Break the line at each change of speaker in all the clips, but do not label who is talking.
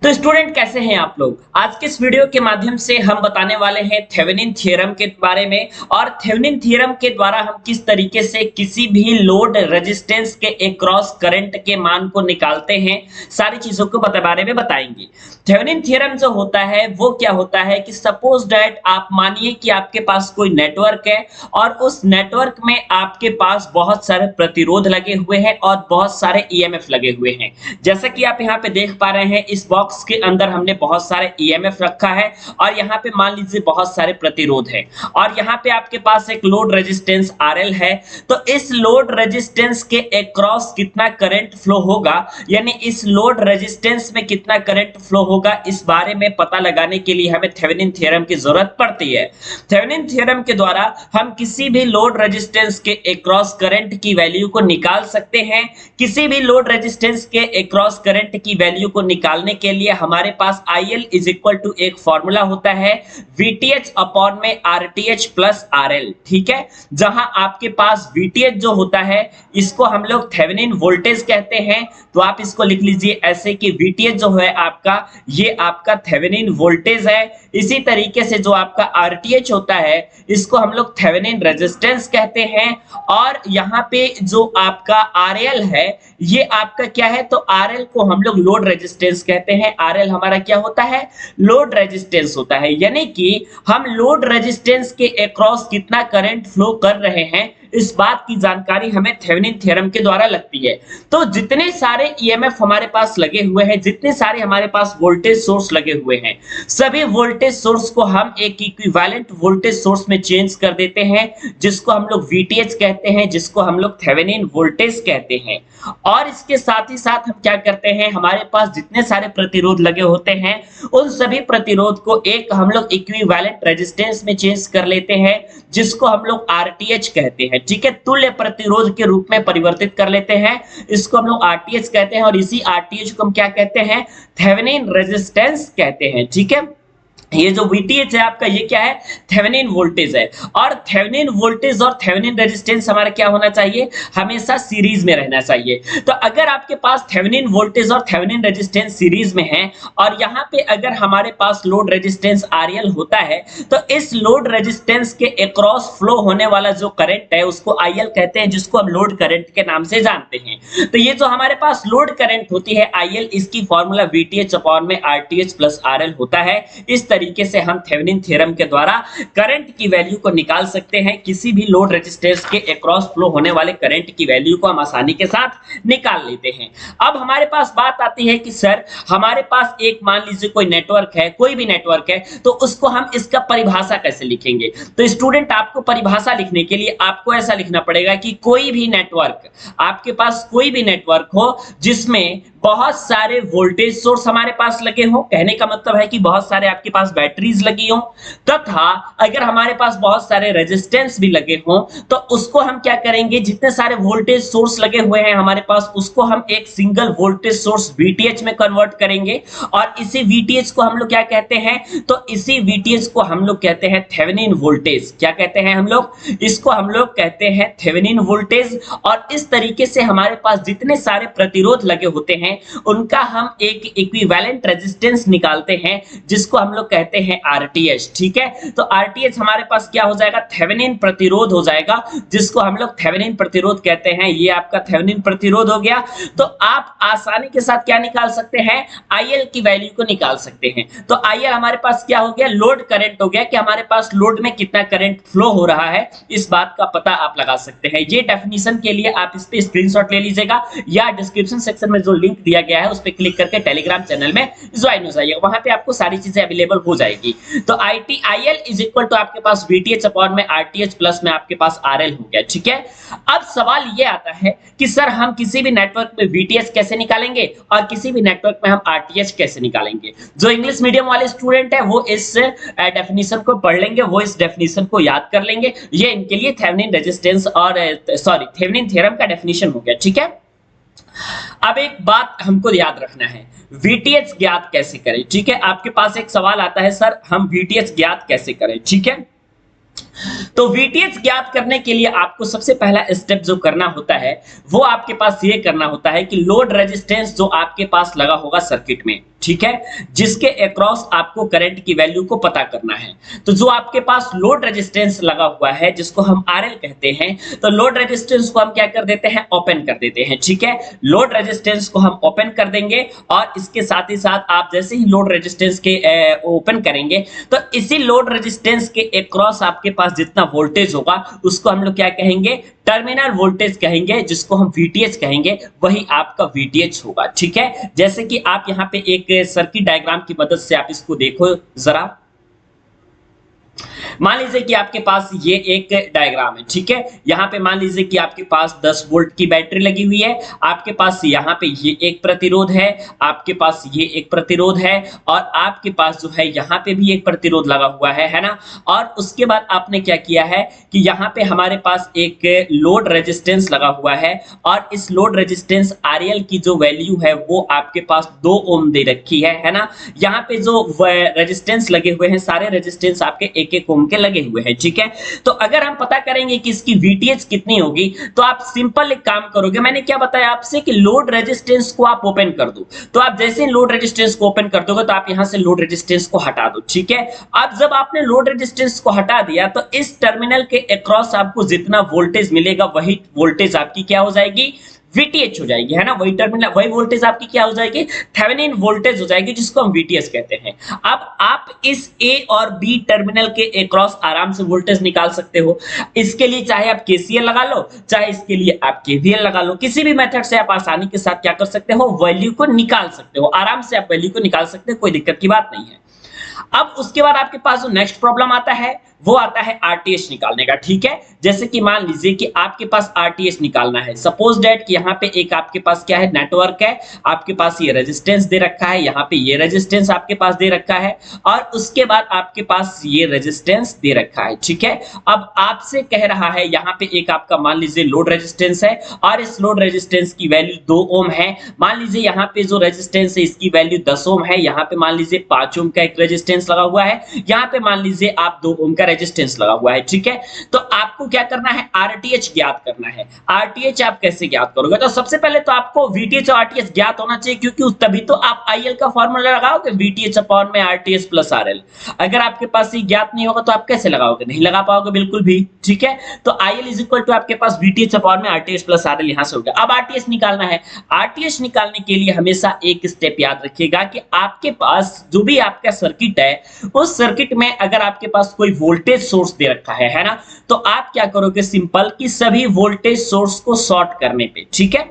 तो स्टूडेंट कैसे हैं आप लोग। आज के इस वीडियो के माध्यम से हम बताने वाले हैं थेवेनिन थ्योरम के बारे में और थेवेनिन थ्योरम के द्वारा हम किस तरीके से किसी भी लोड रेजिस्टेंस के अक्रॉस करंट के मान को निकालते हैं, सारी चीजों को बारे में बताएंगे। थेवेनिन थ्योरम जो होता है वो क्या होता है कि सपोज दैट आप मानिए कि आपके पास कोई नेटवर्क है और उस नेटवर्क में आपके पास बहुत सारे प्रतिरोध लगे हुए हैं और बहुत सारे ईएमएफ लगे हुए हैं। जैसा कि आप यहाँ पे देख पा रहे हैं, इस बॉक्स के अंदर हमने बहुत सारे ईएमएफ रखा है और यहाँ पे मान लीजिए बहुत सारे प्रतिरोध है और यहाँ पे आपके पास एक लोड रेजिस्टेंस आरएल है। तो इस लोड रेजिस्टेंस के अक्रॉस कितना करंट फ्लो होगा, यानी इस लोड रेजिस्टेंस में कितना करंट फ्लो होगा, इस बारे में पता लगाने के लिए हमें थेवेनिन थ्योरम की जरूरत पड़ती है। थेवेनिन थ्योरम के द्वारा हम किसी भी लोड रेजिस्टेंस के अक्रॉस करंट की वैल्यू को निकाल सकते हैं। किसी भी लोड रेजिस्टेंस के अक्रॉस करंट की वैल्यू को निकालने के लिए हमारे पास IL इज इक्वल टू एक फॉर्मूला होता है VTH अपॉन में RTH प्लस RL, ठीक है। जहां आपके पास VTH जो होता है इसको हम लोग थेवेनिन वोल्टेज कहते हैं, तो आप इसको लिख लीजिए ऐसे कि VTH जो है आपका, ये आपका थेवेनिन वोल्टेज है। इसी तरीके से जो आपका RTH होता है इसको हम लोग थेवेनिन रेजिस्टेंस कहते हैं और यहाँ पे जो आपका RL है ये आपका क्या है, तो RL को हम लोग लोड रेजिस्टेंस कहते हैं। RL हमारा क्या होता है, लोड रेजिस्टेंस होता है, यानी कि हम लोड रेजिस्टेंस के अक्रॉस कितना करंट फ्लो कर रहे हैं इस बात की जानकारी हमें थेवेनिन थ्योरम के द्वारा लगती है। तो जितने सारे ईएमएफ हमारे पास लगे हुए हैं, जितने सारे हमारे पास वोल्टेज सोर्स लगे हुए हैं, सभी वोल्टेज सोर्स को हम एक इक्विवेलेंट वोल्टेज सोर्स में चेंज कर देते हैं, जिसको हम लोग VTH कहते हैं, जिसको हम लोग थेवेनिन वोल्टेज कहते हैं। और इसके साथ ही साथ हम क्या करते हैं, हमारे पास जितने सारे प्रतिरोध लगे होते हैं उन सभी प्रतिरोध को एक हम लोग इक्विवेलेंट रेजिस्टेंस में चेंज कर लेते हैं, जिसको हम लोग RTH कहते हैं, ठीक है। तुल्य प्रतिरोध के रूप में परिवर्तित कर लेते हैं, इसको हम लोग RTH कहते हैं और इसी RTH को हम क्या कहते हैं, थेवेनिन रेजिस्टेंस कहते हैं, ठीक है। ये जो VTH है आपका, ये क्या है, थेवेनिन वोल्टेज है। और थेवेनिन वोल्टेज और थेवेनिन रेजिस्टेंस हमारा क्या होना चाहिए, हमेशा सीरीज में रहना चाहिए। तो अगर आपके पास थेवेनिन वोल्टेज और थेवेनिन रेजिस्टेंस सीरीज में है और यहाँ पे अगर हमारे पास लोड रेजिस्टेंस RL होता है, तो इस लोड रेजिस्टेंस के अक्रॉस फ्लो होने वाला जो करंट है उसको IL कहते हैं, जिसको हम लोड करंट के नाम से जानते हैं। तो ये जो हमारे पास लोड करंट होती है IL, इसकी फॉर्मूला VTH अपॉन में RTH प्लस RL होता है। इस तरीके से हम थेवेनिन थ्योरम के द्वारा करंट की वैल्यू को निकाल सकते हैं। किसी भी लोड रेजिस्टेंस के अक्रॉस फ्लो होने वाले करंट की वैल्यू को हम आसानी के साथ निकाल लेते हैं। अब हमारे पास बात आती है कि सर हमारे पास एक मान लीजिए कोई नेटवर्क है, कोई भी नेटवर्क है, तो उसको हम इसका परिभाषा कैसे लिखेंगे। तो स्टूडेंट आपको परिभाषा लिखने के लिए आपको ऐसा लिखना पड़ेगा कि कोई भी नेटवर्क, आपके पास कोई भी नेटवर्क हो जिसमें बहुत सारे वोल्टेज सोर्स हमारे पास लगे हों, कहने का मतलब है कि बहुत सारे आपके पास बैटरीज लगी हों, तथा अगर हमारे पास बहुत सारे रेजिस्टेंस भी लगे हों, तो उसको हम क्या करेंगे, जितने सारे वोल्टेज सोर्स लगे हुए हैं हमारे पास, उसको हम एक सिंगल वोल्टेज सोर्स VTH में कन्वर्ट करेंगे और इसी VTH को हम लोग क्या कहते हैं, तो इसी VTH को हम लोग कहते हैं थेवेनिन वोल्टेज। क्या कहते हैं हम लोग, इसको हम लोग कहते हैं थेवेनिन वोल्टेज। और इस तरीके से हमारे पास जितने सारे प्रतिरोध लगे होते हैं उनका हम एक इक्विवेलेंट रेजिस्टेंस निकालते हैं, जिसको हम लोग कहते हैं RTH, ठीक है। तो RTH हमारे पास क्या हो जाएगा, थेवेनिन प्रतिरोध हो जाएगा, जिसको हम लोग थेवेनिन प्रतिरोध कहते हैं। ये आपका थेवेनिन प्रतिरोध हो गया। तो आप आसानी के साथ क्या निकाल सकते हैं, IL की वैल्यू को निकाल सकते हैं। तो IL हमारे पास क्या हो गया, लोड करंट हो गया, कि हमारे पास लोड में कितना करंट फ्लो हो रहा है, इस बात का पता आप लगा सकते हैं। ये डेफिनेशन के लिए आप इस पे स्क्रीनशॉट ले लीजिएगा या डिस्क्रिप्शन सेक्शन में जो लिंक दिया गया है उस पे क्लिक करके टेलीग्राम चैनल में ज्वाइन हो जाइए, वहां पे आपको सारी चीजें अवेलेबल हो जाएगी। तो IL इज इक्वल टू आपके पास VTH अपॉन में RTH प्लस में आपके पास RL हो गया, ठीक है। अब सवाल ये आता है कि सर हम किसी भी नेटवर्क में VTH कैसे निकालेंगे और किसी भी नेटवर्क में हम RTH कैसे निकालेंगे। जो इंग्लिश मीडियम वाले स्टूडेंट है वो इस डेफिनेशन को पढ़ लेंगे, वो इस डेफिनेशन को याद कर लेंगे। ये इनके लिए थेवेनिन रेजिस्टेंस और थेवेनिन थ्योरम का डेफिनेशन हो गया, ठीक है। अब एक बात हमको याद रखना है, VTH ज्ञात कैसे करें, ठीक है। आपके पास एक सवाल आता है, सर हम VTH ज्ञात कैसे करें, ठीक है। तो VTH ज्ञात करने के लिए आपको सबसे पहला स्टेप जो करना होता है वो आपके पास ये करना होता है कि लोड रेजिस्टेंस जो आपके पास लगा होगा सर्किट में, ठीक है, जिसके अक्रॉस आपको करंट की वैल्यू को पता करना है। तो जो आपके पास लोड रेजिस्टेंस लगा हुआ है जिसको हम आरएल कहते हैं, तो लोड रेजिस्टेंस को हम क्या कर देते हैं, ओपन कर देते हैं। ठीक है, लोड रेजिस्टेंस को हम ओपन कर देंगे और इसके साथ ही साथ आप जैसे ही लोड रेजिस्टेंस के ओपन करेंगे तो इसी लोड रेजिस्टेंस के अक्रॉस आपके पास जितना वोल्टेज होगा उसको हम लोग क्या कहेंगे, टर्मिनल वोल्टेज कहेंगे, जिसको हम VTH कहेंगे, वही आपका VTH होगा। ठीक है, जैसे कि आप यहाँ पे एक सर्किट डायग्राम की मदद से आप इसको देखो जरा। मान लीजिए कि आपके पास ये एक डायग्राम है। ठीक है, यहाँ पे मान लीजिए कि आपके पास 10 वोल्ट की बैटरी लगी हुई है, आपके पास यहाँ पे ये एक प्रतिरोध है, आपके पास ये एक प्रतिरोध है और आपके पास जो है यहाँ पे भी एक प्रतिरोध लगा हुआ है ना। और उसके बाद आपने क्या किया है कि यहाँ पे हमारे पास एक लोड रेजिस्टेंस लगा हुआ है और इस लोड रेजिस्टेंस RL की जो वैल्यू है वो आपके पास 2 ओम दे रखी है ना। यहाँ पे जो रेजिस्टेंस लगे हुए हैं सारे रेजिस्टेंस आपके एक एक ओम के लगे हुए हैं। ठीक है, तो अगर हम पता करेंगे कि इसकी VTH कितनी होगी तो आप सिंपल एक काम करोगे, मैंने क्या बताया आपसे कि लोड रेजिस्टेंस को आप ओपन कर दो। तो आप जैसे लोड रेजिस्टेंस को ओपन कर दोगे तो आप यहां से लोड रेजिस्टेंस को हटा दो। ठीक है, अब जब आपने लोड रेजिस्टेंस को हटा दिया तो इस टर्मिनल के अक्रॉस आपको जितना वोल्टेज मिलेगा वही वोल्टेज आपकी क्या हो जाएगी, VTH हो जाएगी, है ना। वही टर्मिनल वही वोल्टेज आपकी क्या हो जाएगी, थेवेनिन वोल्टेज हो जाएगी, जिसको हम VTH कहते हैं। अब आप इस A और B टर्मिनल के अक्रॉस आराम से वोल्टेज निकाल सकते हो। इसके लिए चाहे आप KCL लगा लो, चाहे इसके लिए आप KVL लगा लो, किसी भी मेथड से आप आसानी के साथ क्या कर सकते हो, वैल्यू को निकाल सकते हो। आराम से आप वैल्यू को निकाल सकते हो, कोई दिक्कत की बात नहीं है। अब उसके बाद आपके पास जो नेक्स्ट प्रॉब्लम आता है वो आता है RTH निकालने का। ठीक है, जैसे कि मान लीजिए कि आपके पास RTH निकालना है। सपोज दैट कि यहाँ पे एक आपके पास क्या है, नेटवर्क है, आपके पास ये रेजिस्टेंस दे रखा है, यहाँ पे ये रेजिस्टेंस आपके पास दे रखा है और उसके बाद आपके पास ये रेजिस्टेंस दे रखा है। ठीक है, अब आपसे कह रहा है यहाँ पे एक आपका मान लीजिए लोड रेजिस्टेंस है और इस लोड रेजिस्टेंस की वैल्यू 2 ओम है। मान लीजिए यहाँ पे जो रेजिस्टेंस है इसकी वैल्यू 10 ओम है, यहाँ पे मान लीजिए 5 ओम का एक रेजिस्टेंस लगा हुआ है, यहाँ पे मान लीजिए आप 2 ओम का रेजिस्टेंस लगा हुआ है। ठीक है, तो आपको क्या करना है, RTH ज्ञात करना है। RTH आप कैसे ज्ञात करोगे, तो सबसे पहले तो आपको VTH और RTH ज्ञात होना चाहिए, क्योंकि तभी तो आप IL का फॉर्मूला लगाओगे, VTH अपॉन में RTH प्लस RL। अगर आपके पास ये ज्ञात नहीं होगा तो आप कैसे लगाओगे, नहीं लगा पाओगे बिल्कुल भी। ठीक है, तो IL इज इक्वल टू आपके पास VTH अपॉन में RTH प्लस RL यहां से हो गया। अब RTH निकालना है। RTH निकालने के लिए हमेशा एक स्टेप याद रखिएगा कि आपके पास जो भी आपका सर्किट है उस सर्किट में अगर आपके पास कोई वोल्टेज सोर्स दे रखा है ना, तो आप क्या करोगे, सिंपल कि सभी वोल्टेज सोर्स को शॉर्ट करने पे, ठीक है,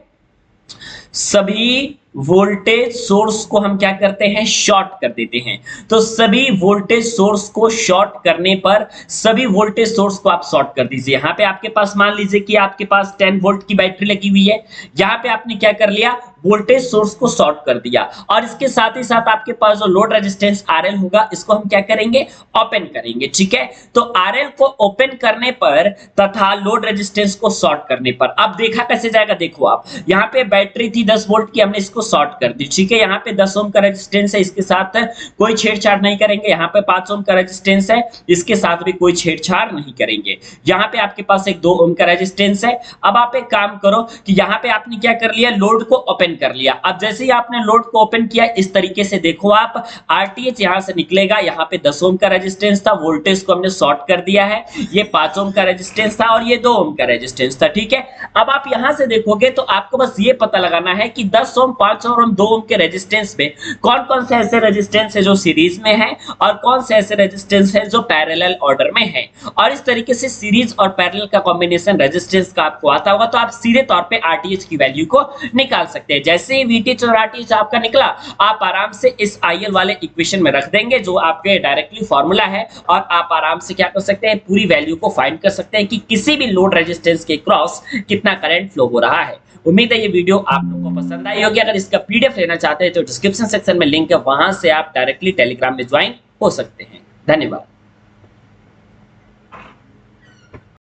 सभी वोल्टेज सोर्स को हम क्या करते हैं, शॉर्ट कर देते हैं। तो सभी वोल्टेज सोर्स को शॉर्ट करने पर सभी वोल्टेज सोर्स को आप शॉर्ट कर दीजिए। यहां पे आपके पास मान लीजिए कि आपके पास 10 वोल्ट की बैटरी लगी हुई है, यहां पे आपने क्या कर लिया, वोल्टेज सोर्स को शॉर्ट कर दिया और इसके साथ ही साथ आपके पास जो लोड रेजिस्टेंस RL होगा इसको हम क्या करेंगे, ओपन करेंगे। ठीक है, तो RL को ओपन करने पर तथा लोड रेजिस्टेंस को शॉर्ट करने पर अब देखा कैसे जाएगा, देखो आप यहाँ पे बैटरी थी 10 वोल्ट की, हमने इसको शॉर्ट कर दी। ठीक है, यहाँ पे 10 ओम का रेजिस्टेंस है, इसके साथ कोई छेड़छाड़ नहीं करेंगे। यहाँ पे 5 ओम का रेजिस्टेंस है, इसके साथ भी कोई छेड़छाड़ नहीं करेंगे। यहाँ पे आपके पास एक 2 ओम का रेजिस्टेंस है। अब आप एक काम करो कि यहाँ पे आपने क्या कर लिया, लोड को ओपन कर लिया। अब जैसे ही आपने लोड को ओपन किया इस तरीके से देखो आप, RTH यहां से निकलेगा, यहाँ पे 10 ओम का रेजिस्टेंस था, वोल्टेज को हमने शॉर्ट कर दिया है, ये 5 ओम का रेजिस्टेंस था और ये 2 ओम का रेजिस्टेंस था। ठीक है, अब आप यहां से देखोगे तो आपको बस ये पता लगाना है कि 10 ओम, 5 ओम और 2 ओम के रेजिस्टेंस में कौन कौन से ऐसे रेजिस्टेंस है जो सीरीज में है और कौन से ऐसे रेजिस्टेंस है जो पैरेलल ऑर्डर में है। और इस तरीके से सीरीज और पैरेलल का कॉम्बिनेशन रेजिस्टेंस का आपको आता होगा तो आप सीधे तौर पे RTH की वैल्यू को निकाल सकते हैं। जैसे ही VTH और RTH आपका निकला, आप आराम से इस IL वाले इक्वेशन में रख देंगे जो आपके डायरेक्टली फॉर्मूला है और आप आराम से क्या कर सकते हैं, पूरी वैल्यू को फाइंड कर सकते हैं कि किसी भी लोड रेजिस्टेंस के क्रॉस कितना करंट फ्लो हो रहा है। उम्मीद है ये वीडियो आप लोगों को पसंद आई होगी। अगर इसका PDF लेना चाहते हैं तो डिस्क्रिप्शन सेक्शन में लिंक है, वहां से आप डायरेक्टली टेलीग्राम में ज्वाइन हो सकते हैं। धन्यवाद।